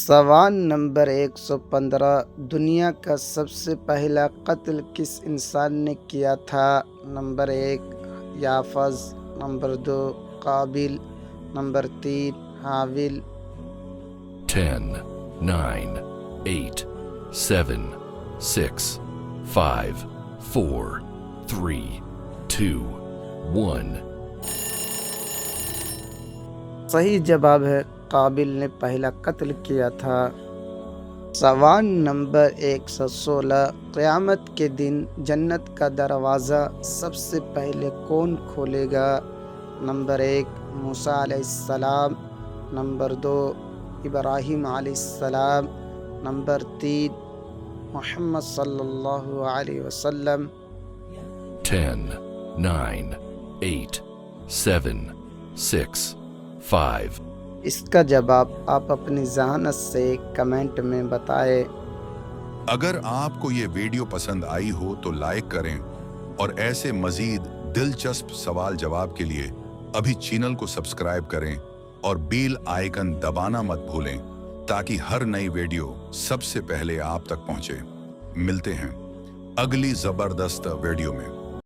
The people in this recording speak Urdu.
سوال نمبر 115، دنیا کا سب سے پہلا قتل کس انسان نے کیا تھا؟ نمبر 1 یافز، نمبر 2 قابل، نمبر 3 حابیل۔ 10, 9, 8, 7, 6, 5, 4, 3, 2, 1. صحیح جواب ہے، قابل نے پہلا قتل کیا تھا۔ سوال نمبر 116، قیامت کے دن جنت کا دروازہ سب سے پہلے کون کھولے گا؟ نمبر 1 موسیٰ علیہ السلام، نمبر 2 ابراہیم علیہ السلام، نمبر 3 محمد صلی اللہ علیہ وسلم۔ 10, 9, 8, 7, 6, 5. اس کا جواب آپ اپنی ذہانت سے کمنٹ میں بتائیں۔ اگر آپ کو یہ ویڈیو پسند آئی ہو تو لائک کریں اور ایسے مزید دلچسپ سوال جواب کے لیے ابھی چینل کو سبسکرائب کریں اور بیل آئیکن دبانا مت بھولیں تاکہ ہر نئی ویڈیو سب سے پہلے آپ تک پہنچے۔ ملتے ہیں اگلی زبردست ویڈیو میں۔